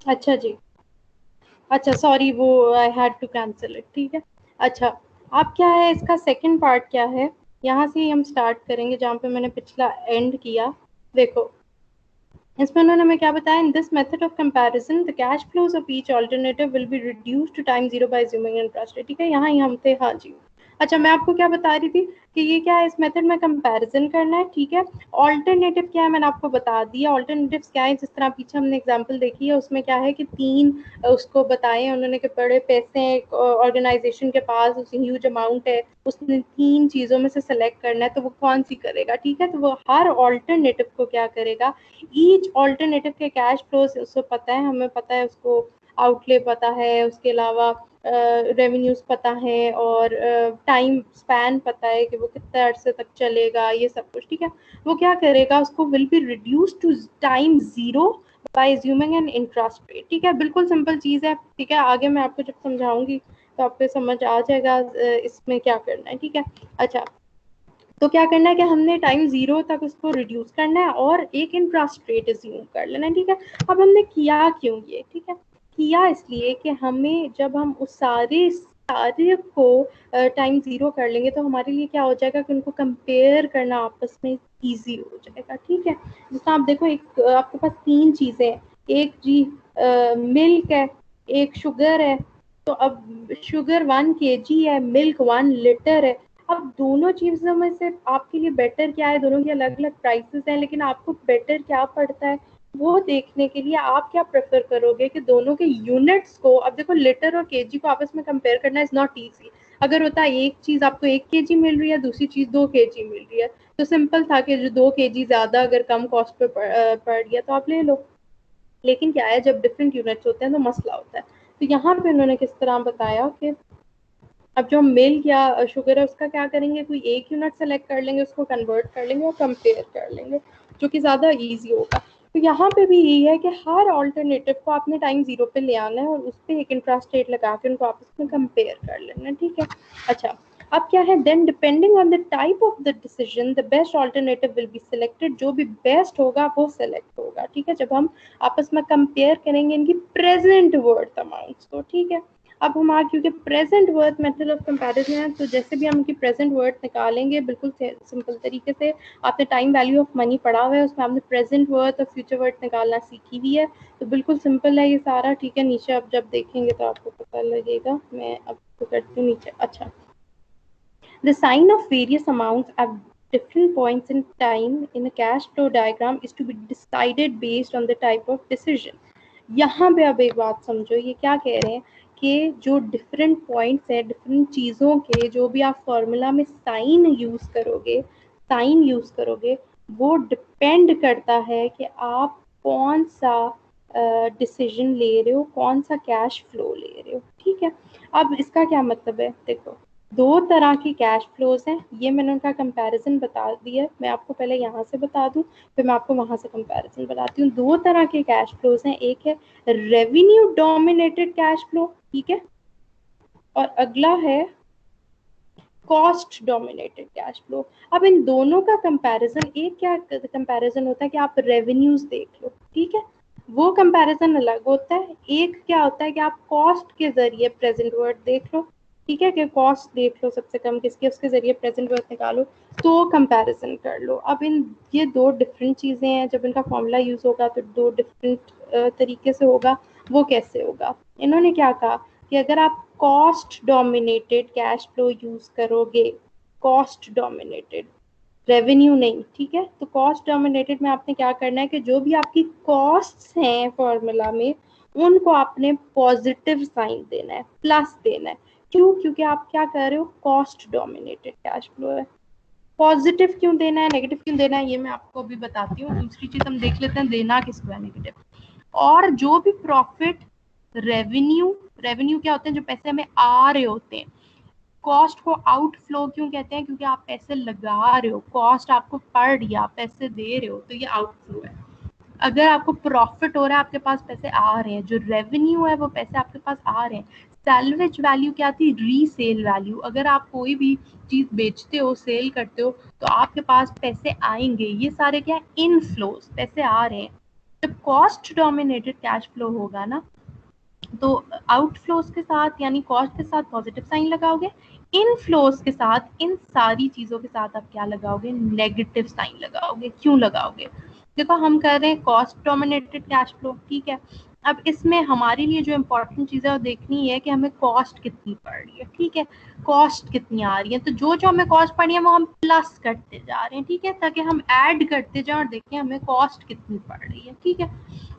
अच्छा जी, अच्छा सॉरी, वो I had to cancel it, ठीक है। अच्छा, अब क्या है इसका सेकंड पार्ट क्या है, यहाँ से ही हम स्टार्ट करेंगे जहाँ पे मैंने पिछला एंड किया। देखो, इसमें उन्होंने हमें क्या बताया, in this method of comparison the cash flows of each alternative will be reduce to time zero by assuming interest rate, ठीक है, यहाँ ही हम थे, हाँ जी। अच्छा, मैं आपको क्या बता रही थी कि ये क्या है, इस मेथड में कंपैरिजन करना है, ठीक है। ऑल्टरनेटिव क्या है मैंने आपको बता दिया, ऑल्टरनेटिव्स क्या है, जिस तरह पीछे हमने एग्जांपल देखी है उसमें क्या है कि तीन उसको बताए उन्होंने कि बड़े पैसे हैं ऑर्गेनाइजेशन के पास, उसमें ह्यूज अमाउंट है, उसने तीन चीजों में से सेलेक्ट करना है, तो वो कौन सी करेगा, ठीक है। तो वो हर ऑल्टरनेटिव को क्या करेगा, ईच ऑल्टरनेटिव के कैश फ्लोज उसको पता है, हमें पता है उसको आउटले पता है, उसके अलावा रेवेन्यूज पता है, और टाइम स्पैन पता है कि वो कितने अरसे तक चलेगा, ये सब कुछ, ठीक है। वो क्या करेगा, उसको will be reduce to time zero by assuming an interest rate, ठीक है, बिल्कुल सिंपल चीज है, ठीक है। आगे मैं आपको जब समझाऊंगी तो आपको समझ आ जाएगा इसमें क्या करना है, ठीक है। अच्छा, तो क्या करना है कि हमने टाइम जीरो तक उसको रिड्यूस करना है और एक इंटरेस्ट रेट अज्यूम कर लेना है, ठीक है। अब हमने किया क्यों ये, ठीक है, किया इसलिए कि हमें जब हम उस सारे सारे को टाइम जीरो कर लेंगे तो हमारे लिए क्या हो जाएगा कि उनको कंपेयर करना आपस में इजी हो जाएगा, ठीक है। जिसमें आप देखो, एक आपके पास तीन चीजें हैं, एक जी मिल्क है, एक शुगर है, तो अब शुगर 1 kg है, मिल्क 1 लीटर है। अब दोनों चीजों में से आपके लिए बेटर क्या है, दोनों की अलग अलग प्राइसेस हैं, लेकिन आपको बेटर क्या पड़ता है वो देखने के लिए आप क्या प्रेफर करोगे कि दोनों के यूनिट्स को, अब देखो लीटर और केजी को आपस में कंपेयर करना इज नॉट इजी। अगर होता है एक चीज आपको 1 kg मिल रही है, दूसरी चीज 2 kg मिल रही है, तो सिंपल था कि जो 2 kg ज्यादा अगर कम कॉस्ट पे पड़ रही है तो आप ले लो। लेकिन क्या है, जब डिफरेंट यूनिट्स होते हैं तो मसला होता है। तो यहाँ पे उन्होंने किस तरह बताया कि अब जो मिल्क या शुगर है उसका क्या करेंगे, कोई एक यूनिट सेलेक्ट कर लेंगे, उसको कन्वर्ट कर लेंगे और कंपेयर कर लेंगे, जो कि ज़्यादा ईजी होगा। तो यहाँ पे भी यही है कि हर ऑल्टरनेटिव को आपने टाइम जीरो पे ले आना है और उस पर एक इंटरेस्ट रेट लगा के उनको आपस में कंपेयर कर लेना है, ठीक है। अच्छा, अब क्या है, then depending on the type of the decision the best alternative will be selected, जो भी बेस्ट होगा वो सेलेक्ट होगा, ठीक है, जब हम आपस में कंपेयर करेंगे इनकी प्रेजेंट वर्थ अमाउंट्स को, ठीक है। अब हम आगे क्योंकि present worth method of comparison है, तो जैसे भी हम उनकी प्रेजेंट वर्थ निकालेंगे बिल्कुल सिंपल तरीके से, आपने टाइम वैल्यू ऑफ मनी पढ़ा हुआ है, उसमें आपने प्रेजेंट वर्थ और फ्यूचर वर्थ निकालना सीखी हुई है, तो बिल्कुल सिंपल है ये सारा, ठीक है। नीचे आप जब देखेंगे तो आपको पता लगेगा, मैं अब तो करती हूँ नीचे। अच्छा, the sign of various amounts at different points in time in a cash flow diagram is to be decided based on the type of decision. यहाँ पे अब एक बात समझो, ये क्या कह रहे हैं कि जो डिफरेंट पॉइंट्स है, डिफरेंट चीज़ों के जो भी आप फॉर्मूला में साइन यूज करोगे, वो डिपेंड करता है कि आप कौन सा डिसीजन ले रहे हो, कौन सा कैश फ्लो ले रहे हो, ठीक है। अब इसका क्या मतलब है, देखो, दो तरह की कैश फ्लोज हैं, ये मैंने उनका कंपैरिजन बता दिया, मैं आपको पहले यहाँ से बता दूं, फिर मैं आपको वहां से कंपैरिजन बताती हूँ। दो तरह के कैश फ्लोज हैं, एक है रेवेन्यू डोमिनेटेड कैश फ्लो, ठीक है, और अगला है कॉस्ट डोमिनेटेड कैश फ्लो। अब इन दोनों का कंपैरिजन, एक क्या कंपैरिजन होता है कि आप रेवेन्यूज देख लो, ठीक है, वो कंपैरिजन अलग होता है। एक क्या होता है कि आप कॉस्ट के जरिए प्रेजेंट वर्थ देख लो, ठीक है, कि कॉस्ट देख लो सबसे कम किसकी, उसके जरिए प्रेजेंट वर्थ निकालो, तो कंपैरिजन कर लो। अब इन ये दो डिफरेंट चीजें हैं, जब इनका फॉर्मूला यूज होगा तो दो डिफरेंट तरीके से होगा। वो कैसे होगा, इन्होंने क्या कहा कि अगर आप cost dominated cash flow use करोगे, कॉस्ट डोमिनेटेड, रेवेन्यू नहीं, ठीक है, तो कॉस्ट डोमिनेटेड में आपने क्या करना है कि जो भी आपकी कॉस्ट्स हैं फॉर्मूला में, उनको आपने पॉजिटिव साइन देना है, प्लस देना है। क्यों, क्योंकि आप क्या कर रहे हो, कॉस्ट डोमिनेटेड कैश फ्लो है। पॉजिटिव क्यों देना है, नेगेटिव क्यों देना है, ये मैं आपको अभी बताती हूँ। दूसरी चीज हम देख लेते हैं, देना किसको है नेगेटिव। और जो भी प्रॉफिट, रेवेन्यू, रेवेन्यू क्या होते हैं, जो पैसे हमें आ रहे होते हैं। कॉस्ट को आउटफ्लो क्यों कहते हैं, क्योंकि आप पैसे लगा रहे हो, कॉस्ट आपको पड़ रही है, आप पैसे दे रहे हो, तो ये आउटफ्लो है। अगर आपको प्रॉफिट हो रहा है, आपके पास पैसे आ रहे हैं, जो रेवेन्यू है वो पैसे आपके पास आ रहे हैं। सैलवेज वैल्यू क्या थी, रीसेल वैल्यू, अगर आप कोई भी चीज बेचते हो, सेल करते हो, तो आपके पास पैसे आएंगे, ये सारे क्या इनफ्लोज, पैसे आ रहे हैं। जब कॉस्ट डोमिनेटेड कैश फ्लो होगा ना, तो आउटफ्लोज के साथ यानी कॉस्ट के साथ पॉजिटिव साइन लगाओगे, इनफ्लोज के साथ, इन सारी चीजों के साथ आप क्या लगाओगे, नेगेटिव साइन लगाओगे। क्यों लगाओगे? देखो हम कर रहे हैं कॉस्ट डोमिनेटेड कैश फ्लो, ठीक है। अब इसमें हमारे लिए जो इम्पोर्टेंट चीज़ है वो देखनी है कि हमें कॉस्ट कितनी पड़ रही है, ठीक है, कॉस्ट कितनी आ रही है। तो जो जो हमें कॉस्ट पड़ी है वो हम प्लस करते जा रहे हैं, ठीक है, ताकि हम ऐड करते जाए और देखें हमें कॉस्ट कितनी पड़ रही है, ठीक है।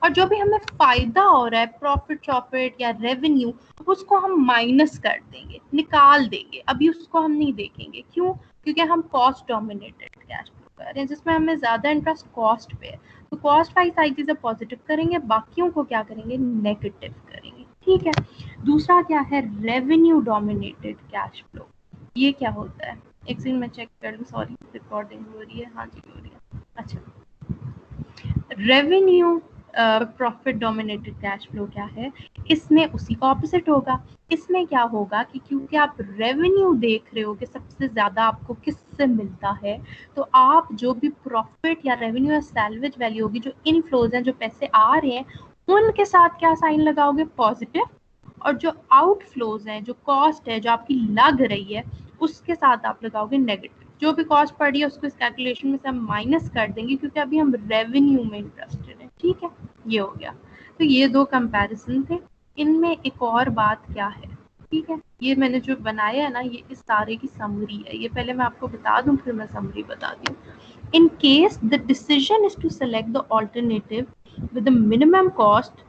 और जो भी हमें फायदा हो रहा है, प्रॉफिट या रेवेन्यू, उसको हम माइनस कर देंगे, निकाल देंगे। अभी उसको हम नहीं देखेंगे, क्यों? क्योंकि हम कॉस्ट डोमिनेटेड कैश फ्लो कर रहे हैं जिसमें हमें ज्यादा इंटरेस्ट कॉस्ट पे है। तो कॉस्ट वाइज सारी चीजें पॉजिटिव करेंगे, बाकियों को क्या करेंगे, नेगेटिव करेंगे, ठीक है। दूसरा क्या है, रेवेन्यू डोमिनेटेड कैश फ्लो। ये क्या होता है, एक सेकंड मैं चेक कर लूं, सॉरी रिकॉर्डिंग हो रही है, हाँ जी हो रही है। अच्छा, revenue profit dominated cash flow क्या है, इसमें उसी का ऑपोजिट होगा। इसमें क्या होगा कि क्योंकि आप रेवेन्यू देख रहे हो कि सबसे ज्यादा आपको किससे मिलता है, तो आप जो भी प्रॉफिट या रेवेन्यू या सैल्वेज वैल्यू होगी, जो इनफ्लोज हैं, जो पैसे आ रहे हैं, उनके साथ क्या साइन लगाओगे, पॉजिटिव। और जो आउटफ्लोज हैं, जो कॉस्ट है जो आपकी लग रही है, उसके साथ आप लगाओगे नेगेटिव। जो भी कॉस्ट पड़ी है उसको इस कैलकुलेशन में से हम माइनस कर देंगे, क्योंकि अभी हम रेवेन्यू में इंटरेस्टेड हैं, ठीक है। ये हो गया। तो ये दो कंपैरिजन थे। इनमें एक और बात क्या है, ठीक है, ये मैंने जो बनाया है ना, ये इस सारे की समरी है। ये पहले मैं आपको बता दूं, फिर मैं समरी बताती हूँ। In case the decision is to select the alternative with the minimum cost,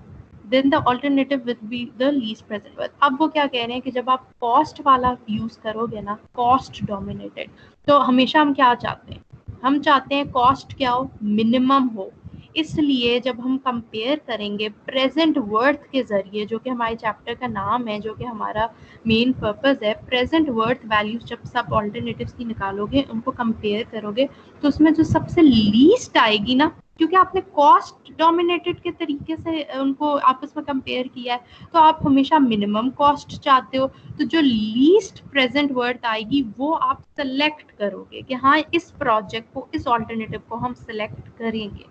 then the alternative will be the least present worth. अब वो क्या कह रहे हैं कि जब आप कॉस्ट वाला यूज करोगे ना, कॉस्ट डोमिनेटेड, तो हमेशा हम क्या चाहते हैं, हम चाहते हैं कॉस्ट क्या हो, मिनिमम हो। इसलिए जब हम कंपेयर करेंगे प्रेजेंट वर्थ के जरिए, जो कि हमारे चैप्टर का नाम है, जो कि हमारा मेन पर्पस है, प्रेजेंट वर्थ वैल्यूज जब सब ऑल्टरनेटिव्स की निकालोगे, उनको कंपेयर करोगे, तो उसमें जो सबसे लीस्ट आएगी ना, क्योंकि आपने कॉस्ट डोमिनेटेड के तरीके से उनको आपस में कंपेयर किया है, तो आप हमेशा मिनिमम कॉस्ट चाहते हो। तो जो लीस्ट प्रेजेंट वर्थ आएगी वो आप सेलेक्ट करोगे कि हाँ, इस प्रोजेक्ट को, इस ऑल्टरनेटिव को हम सेलेक्ट करेंगे।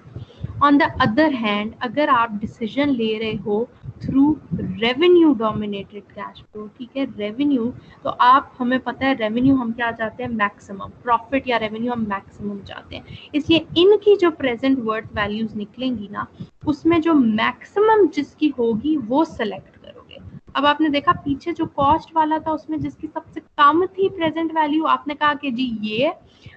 ऑन द अदर हैंड, अगर आप डिसीजन ले रहे हो through revenue dominated cash flow, ठीक है, रेवेन्यू, तो आप, हमें पता है रेवेन्यू हम क्या चाहते हैं, मैक्सिमम प्रॉफिट या रेवेन्यू हम मैक्सिमम चाहते हैं। इसलिए इनकी जो प्रेजेंट वर्थ वैल्यूज निकलेंगी ना, उसमें जो मैक्सिमम जिसकी होगी वो सेलेक्ट करोगे। अब आपने देखा पीछे जो कॉस्ट वाला था, उसमें जिसकी सबसे कम थी प्रेजेंट वैल्यू, आपने कहा कि जी ये,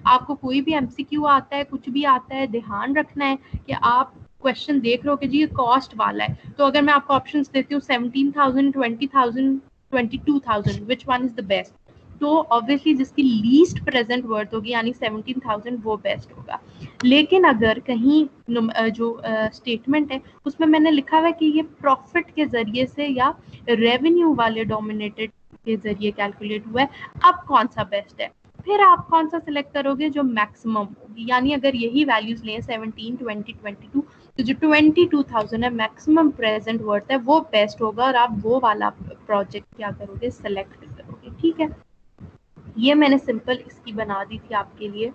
आपको कोई भी एमसीक्यू आता है, कुछ भी आता है, ध्यान रखना है कि आप क्वेश्चन देख रहे हो कि जी ये कॉस्ट वाला है, तो अगर मैं आपको ऑप्शंस देती हूँ 17,000, 20,000, 22,000, which one is the best, तो ऑब्वियसली जिसकी लीस्ट प्रेजेंट वर्थ होगी यानी 17,000 वो बेस्ट होगा। लेकिन अगर कहीं जो स्टेटमेंट है उसमें मैंने लिखा हुआ है कि ये प्रॉफिट के जरिए से या रेवेन्यू वाले डोमिनेटेड के जरिए कैलकुलेट हुआ है, अब कौन सा बेस्ट है, फिर आप कौन सा सिलेक्ट करोगे, जो मैक्सिमम होगी। यानी अगर यही वैल्यूज लें 17, 20, 22, तो जो 22,000 है मैक्सिमम प्रेजेंट वर्थ है वो बेस्ट होगा, और आप वो वाला प्रोजेक्ट क्या करोगे, सेलेक्ट करोगे, ठीक है। ये मैंने सिंपल इसकी बना दी थी आपके लिए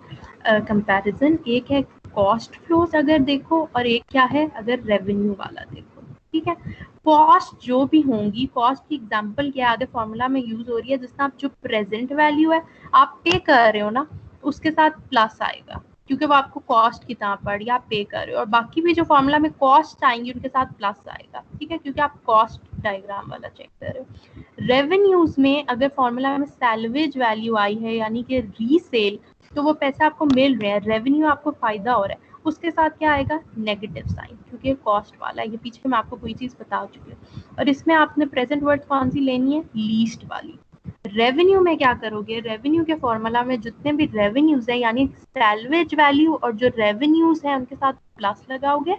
कंपैरिजन। एक है कॉस्ट फ्लोज अगर देखो, और एक क्या है अगर रेवेन्यू वाला देखो, ठीक है। कॉस्ट जो भी होंगी, कॉस्ट की एग्जांपल क्या आगे फॉर्मूला में यूज हो रही है, जिसमें आप जो प्रेजेंट वैल्यू है आप पे कर रहे हो ना, उसके साथ प्लस आएगा, क्योंकि वो आपको कॉस्ट की तरह पड़ी, आप पे कर रहे हो। और बाकी भी जो फॉर्मूला में कॉस्ट आएंगी उनके साथ प्लस आएगा, ठीक है, क्योंकि आप कॉस्ट डायग्राम वाला चेक कर रहे हो। रेवेन्यूज में अगर फॉर्मूला में सैल्वेज वैल्यू आई है यानी कि रीसेल, तो वो पैसे आपको मिल रहे हैं, रेवेन्यू आपको फायदा हो रहा है, उसके साथ क्या आएगा, नेगेटिव साइन, क्योंकि कॉस्ट वाला है। ये पीछे मैं आपको कोई चीज बता चुकी हूँ। और इसमें आपने प्रेजेंट वर्थ कौन सी लेनी है, लीस्ट वाली। रेवेन्यू में क्या करोगे, रेवेन्यू के फॉर्मूला में जितने भी रेवेन्यूज है यानी सैल्वेज वैल्यू और जो रेवेन्यूज है उनके साथ प्लस लगाओगे,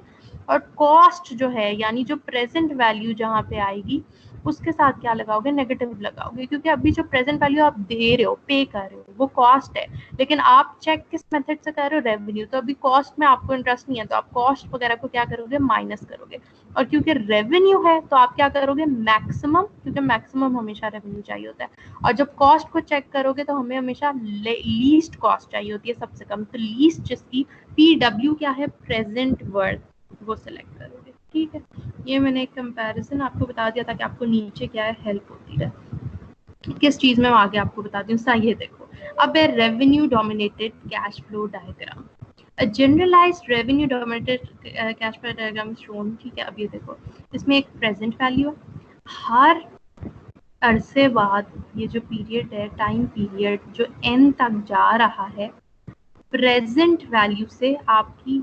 और कॉस्ट जो है यानी जो प्रेजेंट वैल्यू जहाँ पे आएगी उसके साथ क्या लगाओगे, नेगेटिव लगाओगे, क्योंकि अभी जो प्रेजेंट वैल्यू आप दे रहे हो, पे कर रहे हो, वो कॉस्ट है, लेकिन आप चेक किस मेथड से कर रहे हो, रेवेन्यू। तो अभी कॉस्ट में आपको इंटरेस्ट नहीं है, तो आप कॉस्ट वगैरह को क्या करोगे, माइनस करोगे। और क्योंकि रेवेन्यू है तो आप क्या करोगे, मैक्सिमम, क्योंकि मैक्सिमम हमेशा रेवेन्यू चाहिए होता है। और जब कॉस्ट को चेक करोगे तो हमें हमेशा लीस्ट कॉस्ट चाहिए होती है, सबसे कम। तो लीस्ट जिसकी PW क्या है, प्रेजेंट वर्थ, वो सिलेक्ट करोगे। ठीक है, ये मैंने एक कंपैरिजन आपको बता दिया था कि आपको नीचे क्या है हेल्प होती रहे। किस चीज में आगे आपको बताती हूँ। ये देखो, अब है revenue dominated cash flow diagram, generalised revenue dominated cash flow diagram shown. ठीक है, अब ये देखो, इसमें एक प्रेजेंट वैल्यू है, हर अरसे बाद ये जो पीरियड है, टाइम पीरियड जो एन तक जा रहा है, प्रेजेंट वैल्यू से आपकी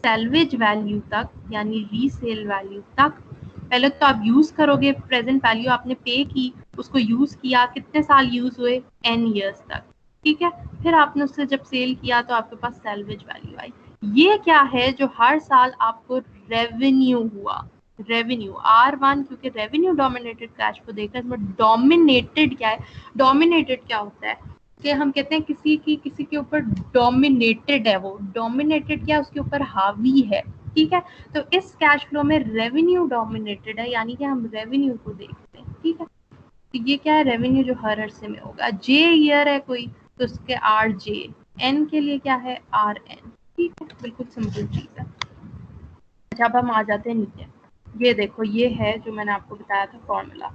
सैल्वेज वैल्यू तक यानी रीसेल वैल्यू तक, पहले तो आप यूज करोगे प्रेजेंट वैल्यू, आपने पे की, उसको यूज किया, कितने साल यूज हुए, n ईयर्स तक। ठीक है, फिर आपने उससे जब सेल किया तो आपके पास सैल्वेज वैल्यू आई। ये क्या है जो हर साल आपको रेवेन्यू हुआ, रेवेन्यू R1, क्योंकि रेवेन्यू डोमिनेटेड कैश को देखकर इसमें डोमिनेटेड क्या है, डोमिनेटेड क्या होता है कि हम कहते हैं किसी के ऊपर डोमिनेटेड है, वो डोमिनेटेड क्या, उसके ऊपर हावी है। ठीक है, तो इस कैश फ्लो में रेवेन्यू डोमिनेटेड है, यानी कि हम रेवेन्यू को देखते हैं। ठीक है, तो ये क्या है, रेवेन्यू जो हर अरसे में होगा। जे ईयर है कोई तो उसके आर जे, एन के लिए क्या है आर एन। ठीक है, बिल्कुल सिंपल चीज है। अच्छा, अब हम आ जाते हैं नीचे। ये देखो, ये है जो मैंने आपको बताया था फॉर्मूला।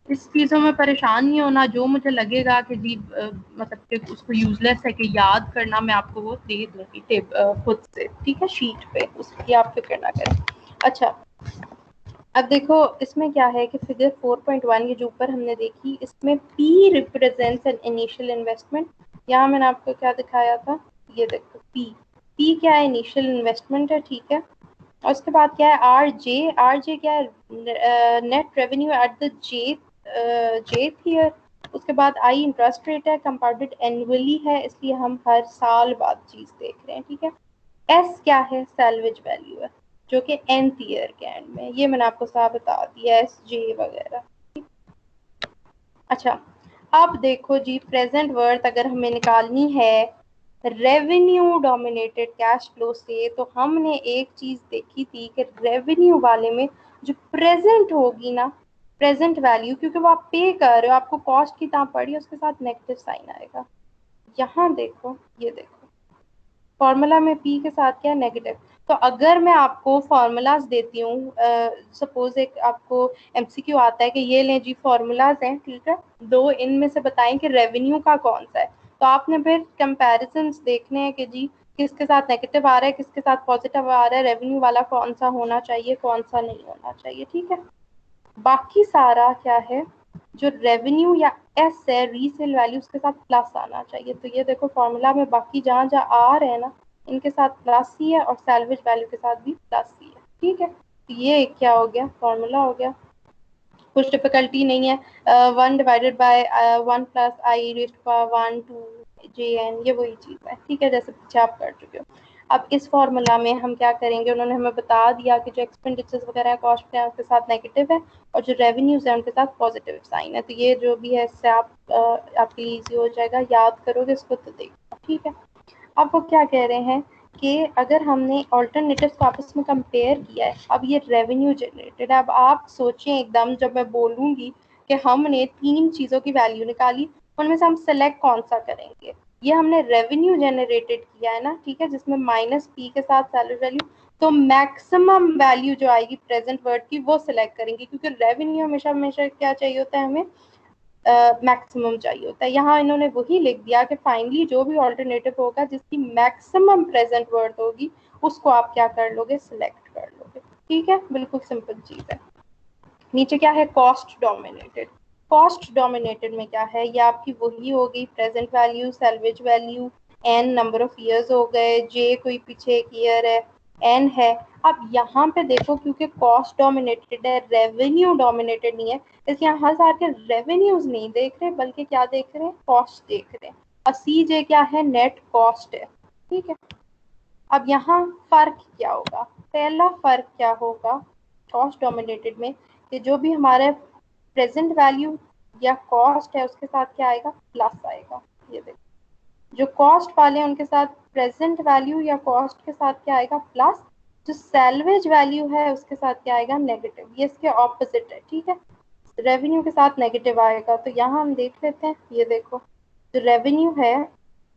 इस चीज़ों में परेशान नहीं होना, जो मुझे लगेगा कि जी मतलब कि उसको यूजलेस है कि याद करना, मैं आपको वो दे दूंगी खुद से। ठीक है, शीट पे, उसकी आप फिक्र ना करें। अच्छा, अब देखो इसमें क्या है कि फिगर 4.1 ये जो ऊपर हमने देखी, इसमें P represents an initial investment. यहाँ मैंने आपको क्या दिखाया था, ये देखो P क्या है, इनिशियल इन्वेस्टमेंट है। ठीक है, और उसके बाद क्या है आर जे क्या है, नेट रेवेन्यू एट द जेथ ईयर। उसके बाद आई इंटरेस्ट रेट है, कंपाउंडेड एनुअली है, इसलिए हम हर साल बाद चीज देख रहे हैं। ठीक है, एस क्या है, सैल्वेज वैल्यू है, जो कि nth ईयर के एंड में, ये मैंने आपको साफ बता दिया, एस जे वगैरह। अच्छा, अब देखो जी, प्रेजेंट वर्थ अगर हमें निकालनी है रेवेन्यू डोमिनेटेड कैश फ्लो से, तो हमने एक चीज देखी थी कि रेवेन्यू वाले में जो प्रेजेंट होगी ना, प्रेजेंट वैल्यू, क्योंकि वो आप पे कर रहे हो, आपको कॉस्ट की तरह पड़ी, उसके साथ नेगेटिव साइन आएगा। यहाँ देखो, ये देखो फॉर्मूला में पी के साथ क्या नेगेटिव। तो अगर मैं आपको फॉर्मूलाज देती हूँ, सपोज एक आपको एमसीक्यू आता है कि ये लें जी फॉर्मूलाज हैं, ठीक है, दो इनमें से बताएं कि रेवेन्यू का कौन सा है, तो आपने फिर कंपैरिजंस देखने हैं कि जी किसके साथ नेगेटिव आ रहा है, किसके साथ पॉजिटिव आ रहा है, रेवेन्यू वाला कौन सा होना चाहिए, कौन सा नहीं होना चाहिए। ठीक है, बाकी सारा क्या है, जो रेवेन्यू या एस है, रीसेल वैल्यू, उसके साथ प्लस आना चाहिए। तो ये देखो फॉर्मूला में बाकी जहाँ जहाँ आर है ना, इनके साथ प्लस ही है, और सैल्वेज वैल्यू के साथ भी प्लस ही है। ठीक है, तो ये क्या हो गया, फॉर्मूला हो गया, कुछ डिफिकल्टी नहीं है। 1/1 plus i raised power 1 to j n, ये वही चीज़ है। ठीक है, जैसे पीछे आप कर चुके हो। अब इस फॉर्मूला में हम क्या करेंगे, उन्होंने हमें बता दिया कि जो एक्सपेंडिचर्स वगैरह कॉस्ट है उसके साथ नेगेटिव है, और जो रेवेन्यूज है उनके साथ पॉजिटिव साइन है। तो ये जो भी है इससे आपके लिए ईजी हो जाएगा, याद करोगे इसको तो देखो। ठीक है, अब वो क्या कह रहे हैं कि अगर हमने ऑल्टरनेटिव्स को आपस में कंपेयर किया है, अब ये रेवेन्यू जनरेटेड है। अब आप सोचें एकदम, जब मैं बोलूंगी कि हमने 3 चीज़ों की वैल्यू निकाली, उनमें से हम सेलेक्ट कौन सा करेंगे। ये हमने रेवेन्यू जनरेटेड किया है ना, ठीक है, जिसमें माइनस पी के साथ सैलरी वैल्यू, तो मैक्सिमम वैल्यू जो आएगी प्रेजेंट वर्ड की वो सिलेक्ट करेंगे, क्योंकि रेवेन्यू हमेशा हमेशा क्या चाहिए होता है, हमें मैक्सिमम चाहिए होता है। यहाँ इन्होंने वही लिख दिया कि फाइनली जो भी ऑल्टरनेटिव होगा जिसकी मैक्सिमम प्रेजेंट वर्थ होगी, उसको आप क्या कर लोगे, सिलेक्ट कर लोगे। ठीक है, बिल्कुल सिंपल चीज है। नीचे क्या है, कॉस्ट डोमिनेटेड। कॉस्ट डोमिनेटेड में क्या है, ये आपकी वही होगी present value, salvage value, n number of years हो गए, जे कोई पीछे एक ईयर है, एन है। अब यहाँ पे देखो, क्योंकि कॉस्ट डोमिनेटेड है, रेवेन्यू डोमिनेटेड नहीं है, इसलिए यहाँ हर साल के रेवेन्यूज नहीं देख रहे, बल्कि क्या देख रहे हैं, कॉस्ट देख रहे हैं। और सी जे क्या है, नेट कॉस्ट है। ठीक है, अब यहाँ फर्क क्या होगा, पहला फर्क क्या होगा कॉस्ट डोमिनेटेड में, कि जो भी हमारे प्रेजेंट वैल्यू या कॉस्ट है उसके साथ क्या आएगा, प्लस आएगा। ये देखो, जो कॉस्ट वाले हैं उनके साथ प्रेजेंट वैल्यू या कॉस्ट के साथ क्या आएगा, प्लस। जो सैलवेज वैल्यू है उसके साथ क्या आएगा, नेगेटिव। ये इसके ऑपोजिट है। ठीक है, रेवेन्यू के साथ नेगेटिव आएगा, तो यहाँ हम देख लेते हैं। ये देखो, जो रेवेन्यू है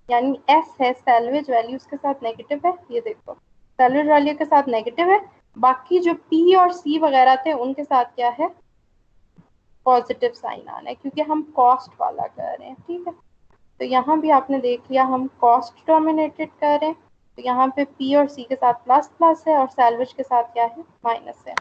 यानी एस है, सैलवेज वैल्यू, उसके साथ नेगेटिव है। ये देखो, सैलवेज वैल्यू के साथ नेगेटिव है, बाकी जो पी और सी वगैरह थे उनके साथ क्या है, पॉजिटिव साइन आना है, क्योंकि हम कॉस्ट वाला कर रहे हैं। ठीक है, तो यहाँ भी आपने देख लिया हम कॉस्ट डोमिनेटेड कर रहे हैं, तो यहाँ पे पी और सी के साथ प्लस प्लस है और सैलवेज के साथ क्या है, माइनस है।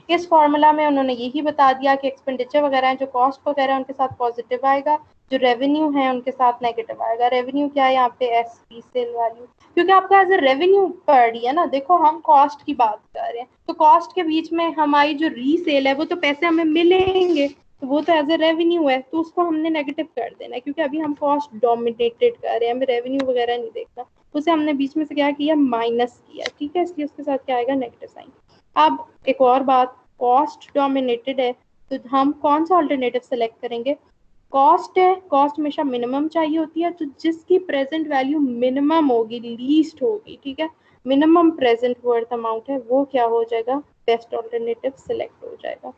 इस फॉर्मूला में उन्होंने यही बता दिया कि एक्सपेंडिचर वगैरह है, जो कॉस्ट वगैरह है उनके साथ पॉजिटिव आएगा, जो रेवेन्यू है उनके साथ नेगेटिव आएगा। रेवेन्यू क्या है यहाँ पे, एस पी सेल वैल्यू, क्योंकि आपका एज ए रेवेन्यू पड़ रही है ना। देखो हम कॉस्ट की बात कर रहे हैं, तो कॉस्ट के बीच में हमारी जो रीसेल है वो तो पैसे हमें मिलेंगे, तो वो तो एज ए रेवेन्यू है, तो उसको हमने नेगेटिव कर देना है, क्योंकि अभी हम कॉस्ट डोमिनेटेड कर रहे हैं, हमें रेवेन्यू वगैरह नहीं देखना। उसे हमने बीच में से क्या किया, माइनस किया। ठीक है, इसलिए उसके साथ क्या आएगा, नेगेटिव साइन। अब एक और बात, कॉस्ट डोमिनेटेड है तो हम कौन सा ऑल्टरनेटिव सेलेक्ट करेंगे, कॉस्ट है, कॉस्ट हमेशा मिनिमम चाहिए होती है, तो जिसकी प्रेजेंट वैल्यू मिनिमम होगी, लीस्ट होगी, ठीक है, मिनिमम प्रेजेंट वर्थ अमाउंट है, वो क्या हो जाएगा, बेस्ट ऑल्टरनेटिव सिलेक्ट हो जाएगा।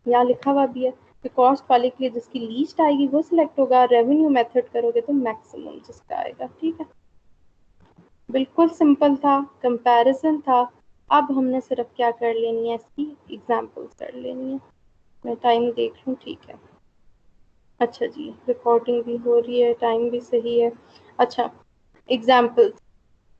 यहाँ लिखा हुआ भी है कि कॉस्ट वाले के लिए जिसकी लीस्ट आएगी वो सिलेक्ट होगा, रेवेन्यू मेथड करोगे तो मैक्सिमम जिसका आएगा। ठीक है, बिल्कुल सिंपल था, कंपैरिजन था। अब हमने सिर्फ क्या कर लेनी है, इसकी एग्जांपल्स कर लेनी है। मैं टाइम देख लूँ, ठीक है, अच्छा जी, रिकॉर्डिंग भी हो रही है, टाइम भी सही है। अच्छा, examples.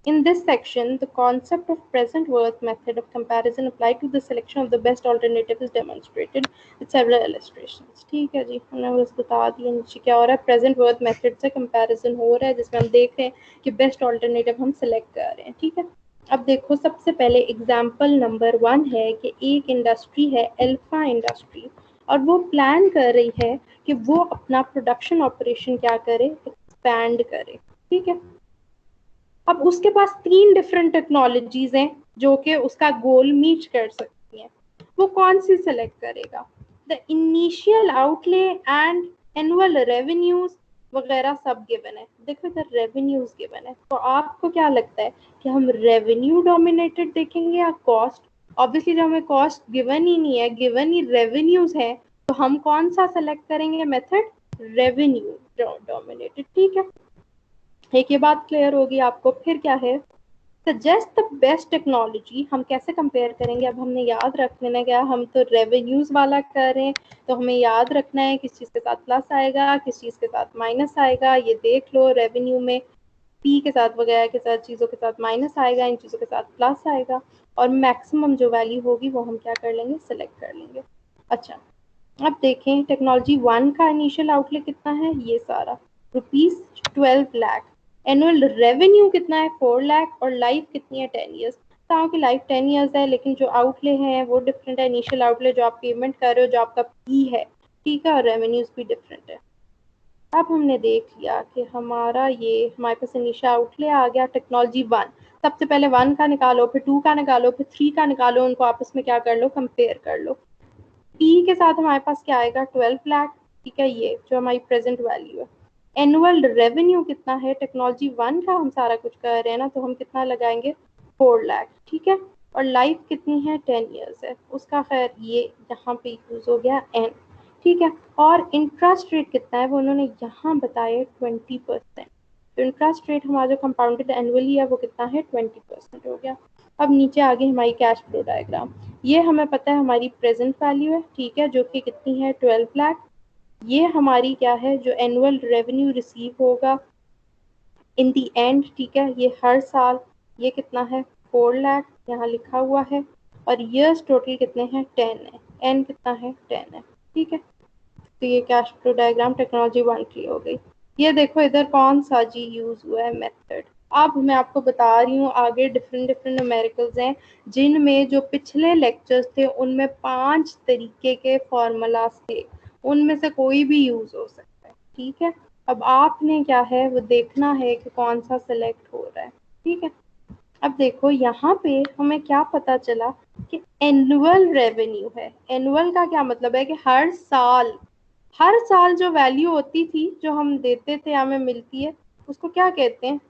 In this section, the concept of present worth method of comparison applied to the selection of the best alternative is demonstrated with several illustrations. ठीक है जी, हमने बस बता दिया नीचे क्या हो रहा है, प्रेजेंट वर्थ मेथड से कंपैरिजन हो रहा है, जिसमें हम देख रहे हैं कि बेस्ट ऑल्टरनेटिव हम सिलेक्ट कर रहे हैं। ठीक है, अब देखो सबसे पहले एग्जाम्पल नंबर 1 है कि एक इंडस्ट्री है अल्फा इंडस्ट्री, और वो प्लान कर रही है कि वो अपना प्रोडक्शन ऑपरेशन क्या करे, एक्सपैंड करे। ठीक है, अब उसके पास 3 डिफरेंट टेक्नोलॉजीज हैं जो कि उसका गोल मीट कर सकती हैं, वो कौन सी सेलेक्ट करेगा, the initial outlay and annual revenues वगैरह सब गिवन है। देखो इधर रेवेन्यूज गिवन है, तो आपको क्या लगता है कि हम रेवेन्यू डोमिनेटेड देखेंगे या कॉस्ट। ऑब्वियसली जब हमें कॉस्ट गिवन ही नहीं है, गिवन ही रेवेन्यूज है, तो हम कौन सा सेलेक्ट करेंगे मेथड, रेवेन्यू डोमिनेटेड। ठीक है, एक ये बात क्लियर होगी आपको। फिर क्या है, सजेस्ट द बेस्ट टेक्नोलॉजी, हम कैसे कंपेयर करेंगे, अब हमने याद रख लेना क्या, हम तो रेवेन्यूज वाला कर रहे हैं, तो हमें याद रखना है किस चीज़ के साथ प्लस आएगा, किस चीज़ के साथ माइनस आएगा। ये देख लो, रेवेन्यू में पी के साथ वगैरह के साथ चीज़ों के साथ माइनस आएगा, इन चीज़ों के साथ प्लस आएगा, और मैक्सिमम जो वैल्यू होगी वो हम क्या कर लेंगे, सिलेक्ट कर लेंगे। अच्छा, अब देखें टेक्नोलॉजी 1 का इनिशियल आउटले कितना है, ये सारा ₹12 लाख, एनुअल रेवेन्यू कितना है 4 लाख, और लाइफ कितनी है 10 ईयर्स। बताओ कि लाइफ 10 ईयर्स है, लेकिन जो आउटले हैं वो डिफरेंट है, इनिशियल आउटले जो आप पेमेंट कर रहे हो, जो आपका पी है, ठीक है, और रेवेन्यूज भी डिफरेंट है। अब हमने देख लिया कि हमारा ये हमारे पास इनिशियल आउटले आ गया टेक्नोलॉजी 1। सबसे पहले 1 का निकालो, फिर 2 का निकालो, फिर 3 का निकालो, उनको आपस में क्या कर लो, कंपेयर कर लो। पी के साथ हमारे पास क्या आएगा, 12 लाख, ठीक है, ये जो हमारी प्रेजेंट वैल्यू है। एनुअल रेवेन्यू कितना है, टेक्नोलॉजी 1 का हम सारा कुछ कर रहे हैं ना, तो हम कितना लगाएंगे, 4 लाख, ठीक है, और लाइफ कितनी है 10 ईयर्स है उसका, खैर ये यहाँ पे यूज हो गया एन, ठीक है। और इंटरेस्ट रेट कितना है वो उन्होंने यहाँ बताया 20%, तो इंटरेस्ट रेट हमारा जो कंपाउंडेड एनुअली है वो कितना है, 20% हो गया। अब नीचे आ गई हमारी कैश फ्लो डायग्राम। ये हमें पता है हमारी प्रेजेंट वैल्यू है, ठीक है, जो कि कितनी है 12 लाख। ये हमारी क्या है, जो एनुअल रेवेन्यू रिसीव होगा इन दी एंड, ठीक है, ये हर साल, ये कितना है 4 लाख यहाँ लिखा हुआ है, और ईयर्स टोटल कितने हैं 10 है, एन कितना है 10 है, ठीक है। तो ये कैश फ्लो डायग्राम टेक्नोलॉजी 1 की हो गई। ये देखो इधर कौन सा जी यूज हुआ है मेथड। अब मैं आपको बता रही हूँ आगे डिफरेंट डिफरेंट न्यूमेरिकल्स हैं, जिनमें जो पिछले लेक्चर्स थे उनमें 5 तरीके के फॉर्मूलाज थे, उनमें से कोई भी यूज हो सकता है, ठीक है। अब आपने क्या है वो देखना है कि कौन सा सिलेक्ट हो रहा है, ठीक है। अब देखो यहाँ पे हमें क्या पता चला कि एनुअल रेवेन्यू है। एनुअल का क्या मतलब है कि हर साल जो वैल्यू होती थी, जो हम देते थे, हमें मिलती है, उसको क्या कहते हैं,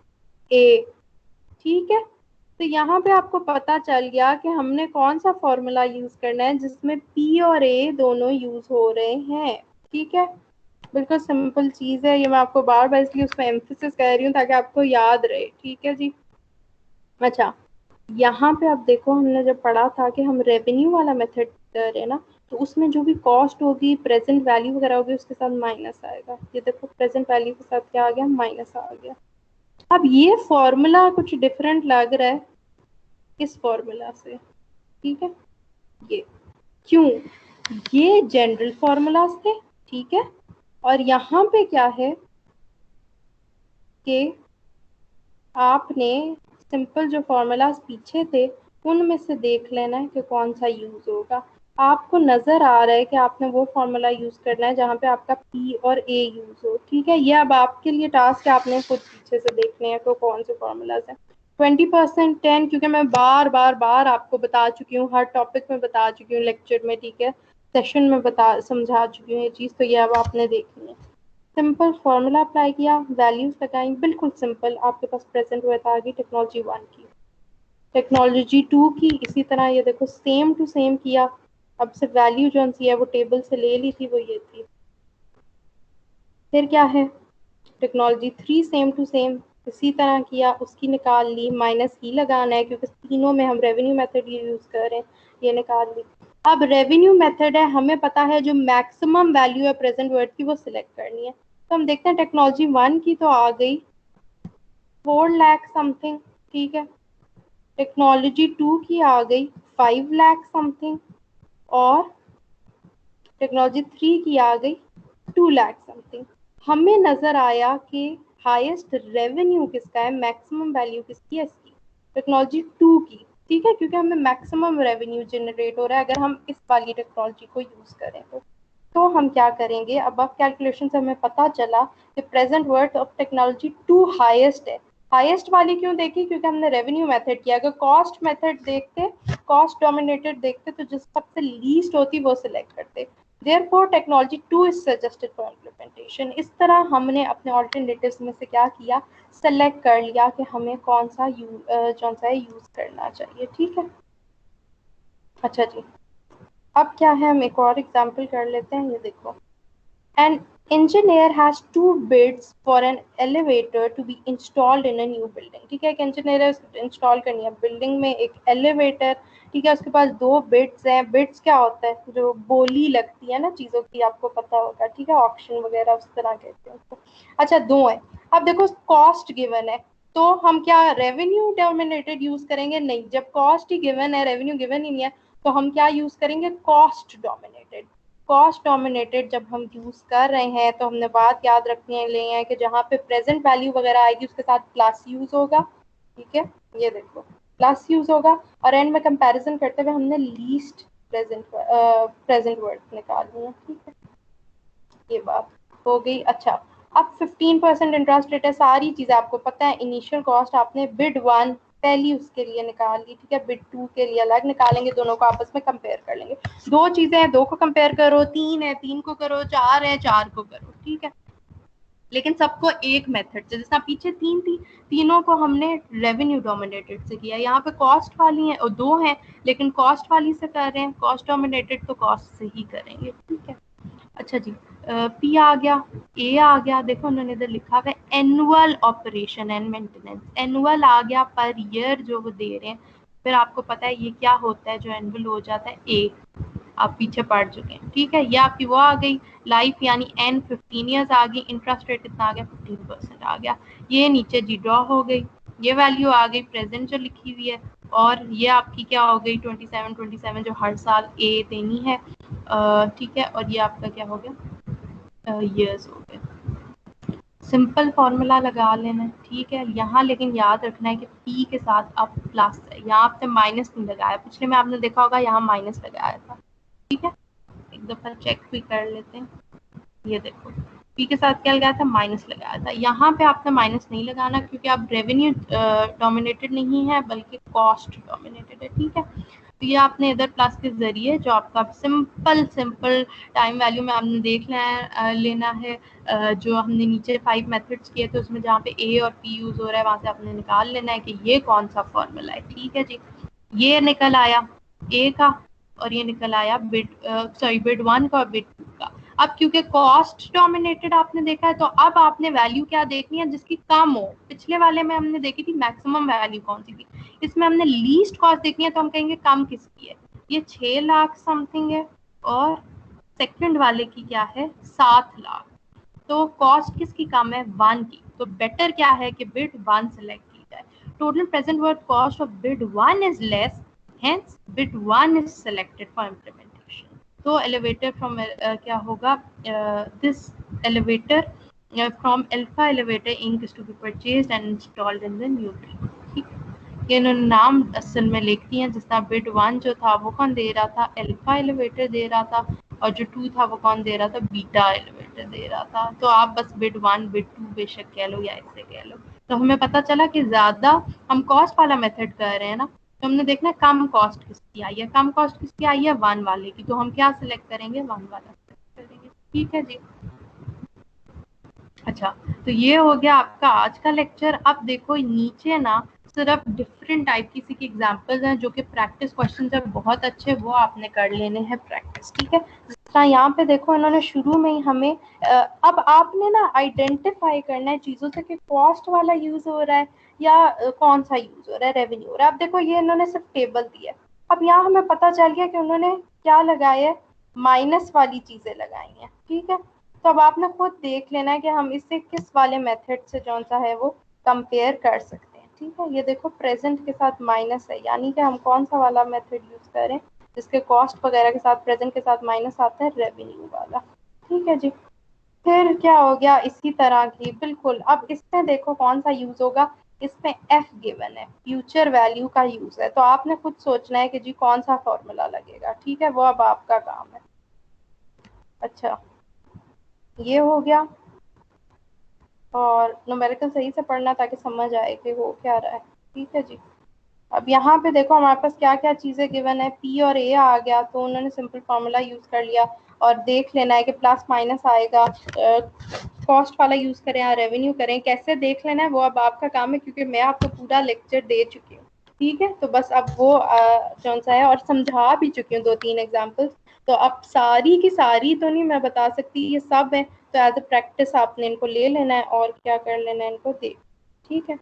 ए, ठीक है। तो यहाँ पे आपको पता चल गया कि हमने कौन सा फॉर्मूला यूज करना है जिसमें पी और ए दोनों यूज हो रहे हैं, ठीक है। बिल्कुल सिंपल चीज है, ये मैं आपको बार बार इसलिए उसमें एम्फेसिस कर रही हूँ ताकि आपको याद रहे, ठीक है जी। अच्छा, यहाँ पे अब देखो हमने जब पढ़ा था कि हम रेवेन्यू वाला मेथड कर रहे हैं ना, तो उसमें जो भी कॉस्ट होगी, प्रेजेंट वैल्यू वगैरह होगी, उसके साथ माइनस आएगा। ये देखो प्रेजेंट वैल्यू के साथ क्या आ गया, माइनस आ गया। अब ये फॉर्मूला कुछ डिफरेंट लग रहा है इस फॉर्मूला से, ठीक है। ये क्यों, ये जनरल फॉर्मूलाज थे, ठीक है। और यहाँ पे क्या है कि आपने सिंपल जो फॉर्मूलाज पीछे थे उनमें से देख लेना है कि कौन सा यूज होगा। आपको नजर आ रहा है कि आपने वो फॉर्मूला यूज करना है जहाँ पे आपका पी और ए यूज हो, ठीक है। ये अब आपके लिए टास्क है, आपने खुद पीछे से देखने हैं तो कौन से फॉर्मूलाज हैं। 20% 10, क्योंकि मैं बार बार बार आपको बता चुकी हूँ, हर टॉपिक में बता चुकी हूँ, लेक्चर में, ठीक है, सेशन में बता समझा चुकी हूँ ये चीज़, तो ये अब आपने देखनी है। सिंपल फॉर्मूला अप्लाई किया, वैल्यूज लगाई, बिल्कुल सिंपल, आपके पास प्रेजेंट हुआ था, आ गई टेक्नोलॉजी 1 की, टेक्नोलॉजी 2 की इसी तरह ये देखो सेम टू सेम किया। अब सिर्फ वैल्यू जो सी है वो टेबल से ले ली थी, वो ये थी। फिर क्या है, टेक्नोलॉजी 3 सेम टू सेम इसी तरह किया, उसकी निकाल ली, माइनस ही लगाना है क्योंकि तीनों में हम रेवेन्यू मेथड ये यूज कर रहे हैं, ये निकाल ली। अब रेवेन्यू मेथड है, हमें पता है जो मैक्सिमम वैल्यू है प्रेजेंट वर्ड की वो सिलेक्ट करनी है। तो हम देखते हैं टेक्नोलॉजी 1 की तो आ गई 4 लाख समथिंग, ठीक है। टेक्नोलॉजी 2 की आ गई 5 लाख समथिंग, और टेक्नोलॉजी 3 की आ गई 2 लाख समथिंग। हमें नजर आया कि हाईएस्ट रेवेन्यू किसका है, मैक्सिमम वैल्यू किसकी है, इसकी, टेक्नोलॉजी 2 की, ठीक है, क्योंकि हमें मैक्सिमम रेवेन्यू जनरेट हो रहा है अगर हम इस वाली टेक्नोलॉजी को यूज करें तो हम क्या करेंगे, अब कैलकुलेशन से हमें पता चला कि present worth of technology 2 highest है। हाईएस्ट वाली क्यों देखी, क्योंकि हमने रेवेन्यू मेथड किया। अगर कॉस्ट मेथड देखते, कॉस्ट डोमिनेटेड देखते, तो जिस सबसे लीस्ट होती वो सिलेक्ट करते। Therefore, technology 2 is suggested for implementation. इस तरह हमने अपने alternatives में से क्या किया, सेलेक्ट कर लिया कि हमें कौन सा यूज करना चाहिए, ठीक है। अच्छा जी, अब क्या है, हम एक और एग्जाम्पल कर लेते हैं। ये देखो, An engineer has 2 bids for an elevator to be installed in a new building. ठीक है, एक इंजीनियर इंस्टॉल करनी है बिल्डिंग में एक एलिवेटर, ठीक है। उसके पास 2 बिड्स हैं। बिड्स क्या होता है, जो बोली लगती है ना चीजों की, आपको पता होगा, ठीक है, ऑक्शन वगैरह उस तरह कहते हैं उसको। अच्छा, 2 है। अब देखो कॉस्ट गिवन है, तो हम क्या रेवेन्यू डोमिनेटेड यूज करेंगे, नहीं। जब कॉस्ट ही गिवन है, रेवेन्यू गिवन ही नहीं है, तो हम क्या यूज करेंगे, कॉस्ट डोमिनेटेड। कॉस्ट डोमिनेटेड जब हम यूज कर रहे हैं तो हमने बात याद रखनी है कि जहाँ पे प्रेजेंट वैल्यू वगैरह आएगी उसके साथ प्लस यूज होगा, ठीक है। ये देखो प्लस यूज होगा, और एंड में कंपैरिजन करते हुए हमने लीस्ट प्रेजेंट वर्ड निकालनी है, ठीक है। ये बात हो गई। अच्छा, अब 15% इंटरेस्ट रेट है, सारी चीजें आपको पता है। इनिशियल कॉस्ट आपने बिड 1 पहली उसके लिए निकाल ली, ठीक है। बिड 2 के लिए अलग निकालेंगे, दोनों को आपस में कंपेयर कर लेंगे। 2 चीजें हैं, 2 को कंपेयर करो, 3 है 3 को करो, 4 है 4 को करो, ठीक है। लेकिन सबको एक मेथड से, जैसा पीछे 3 थी, तीनों को हमने रेवेन्यू डोमिनेटेड से किया। यहाँ पे कॉस्ट वाली है और 2 हैं, लेकिन कॉस्ट वाली से कर रहे हैं, कॉस्ट डोमिनेटेड तो कॉस्ट से ही करेंगे, ठीक है। अच्छा जी, पी आ गया, ए आ गया, देखो उन्होंने इधर लिखा हुआ है annual operation and maintenance. Annual आ गया, पर ईयर जो वो दे रहे हैं। फिर आपको पता है ये क्या होता है, जो एनुअल हो जाता है ए, आप पीछे पढ़ चुके हैं, ठीक है। ये आपकी वो आ गई लाइफ, यानी एन 15 ईयर्स आ गई। इंटरेस्ट रेट कितना आ गया, 15% आ गया। ये नीचे जी ड्रॉ हो गई, ये वैल्यू आ गई प्रेजेंट जो लिखी हुई है, और ये आपकी क्या हो गई 27 जो हर साल ए देनी है, ठीक है। और ये आपका क्या हो गया, ईयर्स हो गए। सिंपल फॉर्मूला लगा लेना, ठीक है। यहाँ लेकिन याद रखना है कि पी के साथ आप प्लस है, यहाँ आपने माइनस नहीं लगाया। पिछले में आपने देखा होगा यहाँ माइनस लगाया था, ठीक है। एक दफा चेक भी कर लेते हैं। ये देखो पी के साथ क्या लगाया था, माइनस लगाया था। यहाँ पे आपने माइनस नहीं लगाना क्योंकि आप रेवेन्यू डोमिनेटेड नहीं है बल्कि कॉस्ट डोमिनेटेड है, ठीक है। तो ये आपने इधर प्लस के जरिए जो आपका सिंपल टाइम वैल्यू में आपने देख लेना है। जो हमने नीचे 5 मेथड्स किए थे उसमें जहाँ पे ए और पी यूज हो रहा है वहां से आपने निकाल लेना है कि ये कौन सा फॉर्मूला है, ठीक है जी। ये निकल आया ए का, और ये निकल आया बिड 1 का और बिड 2 का। अब क्योंकि कॉस्ट डोमिनेटेड आपने देखा है, तो अब आपने वैल्यू क्या देखनी है जिसकी कम हो। पिछले वाले में हमने देखी थी मैक्सिमम वैल्यू कौन सी थी, इसमें हमने लीस्ट कॉस्ट देखनी है, तो हम कहेंगे कम किसकी है, ये 6 लाख समथिंग है, और सेकंड वाले की क्या है 7 लाख। तो कॉस्ट किसकी कम है 1 की, तो बेटर क्या है कि बिड 1 सेलेक्ट की जाए। Total present worth cost of bid 1 is less, hence bid 1 is selected for implementation. तो एलिवेटर फ्रॉम क्या होगा, this elevator from Alpha Elevator Inc is to be purchased and installed in the new building. ठीक, ये इन्होंने नाम असल में लिख दिए हैं, जिस तरह बिड 1 जो था वो कौन दे रहा था, अल्फा एलिवेटर दे रहा था, और जो 2 था वो कौन दे रहा था, बीटा एलिवेटर दे रहा था। तो आप बस बिड 1 बिड 2 बेशक कह लो या ऐसे कह लो। तो हमें पता चला कि ज्यादा हम कॉस्ट वाला मेथड कर रहे हैं ना, तो हमने देखना है कम कॉस्ट किसकी आई है, कम कॉस्ट किसकी आई है 1 वाले की, तो हम क्या सिलेक्ट करेंगे 1 वाला सिलेक्ट करेंगे। ठीक है जी। अच्छा, तो ये हो गया आपका आज का लेक्चर। अब देखो नीचे ना सिर्फ डिफरेंट टाइप की सी की एग्जांपल्स हैं जो कि प्रैक्टिस क्वेश्चंस है बहुत अच्छे, वो आपने कर लेने हैं प्रैक्टिस। ठीक है, जिस तरह यहाँ पे देखो इन्होंने शुरू में ही हमें अब आपने ना आइडेंटिफाई करना है चीज़ों से कि कॉस्ट वाला यूज हो रहा है या कौन सा यूज हो रहा है, रेवेन्यू हो रहा है। अब देखो ये इन्होंने सिर्फ टेबल दिया है, अब यहाँ हमें पता चल गया कि उन्होंने क्या लगाया है, माइनस वाली चीजें लगाई हैं। ठीक है, तो अब आपने खुद देख लेना है कि हम इससे किस वाले मेथड से जो सा है वो कंपेयर कर सकते हैं। ठीक है, ये देखो प्रेजेंट के साथ माइनस है, यानी कि हम कौन सा वाला मेथड यूज करें जिसके कॉस्ट वगैरह के साथ प्रेजेंट के साथ माइनस आता है, रेवेन्यू वाला। ठीक है जी। फिर क्या हो गया इसी तरह की बिल्कुल, अब इसमें देखो कौन सा यूज होगा, इसमें एफ गिवन है, फ्यूचर वैल्यू का यूज है, तो आपने खुद सोचना है कि जी कौन सा फॉर्मूला लगेगा। ठीक है, वो अब आपका काम है। अच्छा, ये हो गया, और न्यूमेरिकल सही से पढ़ना ताकि समझ आए कि हो क्या रहा है। ठीक है जी। अब यहाँ पे देखो हमारे पास क्या क्या चीज़ें गिवन है, पी और ए आ गया, तो उन्होंने सिंपल फार्मूला यूज़ कर लिया, और देख लेना है कि प्लस माइनस आएगा, कॉस्ट वाला यूज़ करें या रेवेन्यू करें, कैसे देख लेना है वो अब आपका काम है, क्योंकि मैं आपको पूरा लेक्चर दे चुकी हूँ। ठीक है, तो बस अब वो कौन सा है, और समझा भी चुकी हूँ 2-3 एग्जाम्पल्स, तो अब सारी की सारी तो नहीं मैं बता सकती, ये सब है, तो एज ए प्रैक्टिस आपने इनको ले लेना है और क्या कर लेना है, इनको देख। ठीक है,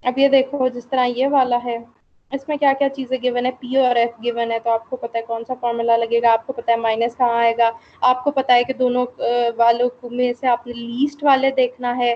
अब ये देखो जिस तरह ये वाला है, इसमें क्या क्या चीज़ें गिवन है, पी और एफ गिवन है, तो आपको पता है कौन सा फॉर्मूला लगेगा, आपको पता है माइनस कहाँ आएगा, आपको पता है कि दोनों वालों में से आपने लीस्ट वाले देखना है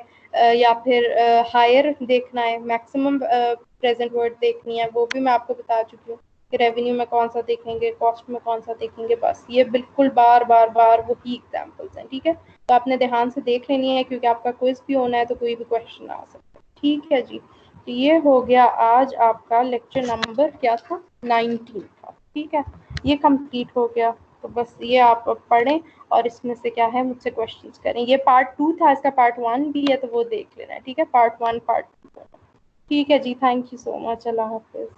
या फिर हायर देखना है, मैक्सिमम प्रेजेंट वर्ड देखनी है, वो भी मैं आपको बता चुकी हूँ कि रेवेन्यू में कौन सा देखेंगे, कॉस्ट में कौन सा देखेंगे। बस ये बिल्कुल बार बार बार वही एग्जाम्पल्स हैं। ठीक है, तो आपने ध्यान से देख लेनी है, क्योंकि आपका क्विज भी होना है, तो कोई भी क्वेश्चन आ सकता है। ठीक है जी, तो ये हो गया आज आपका लेक्चर नंबर क्या था, 19 था। ठीक है, ये कंप्लीट हो गया, तो बस ये आप पढ़ें और इसमें से क्या है मुझसे क्वेश्चंस करें। ये पार्ट 2 था, इसका पार्ट 1 भी है, तो वो देख लेना है। ठीक है, पार्ट 1 पार्ट 2। ठीक है जी, थैंक यू सो मच, अल्लाह हाफिज।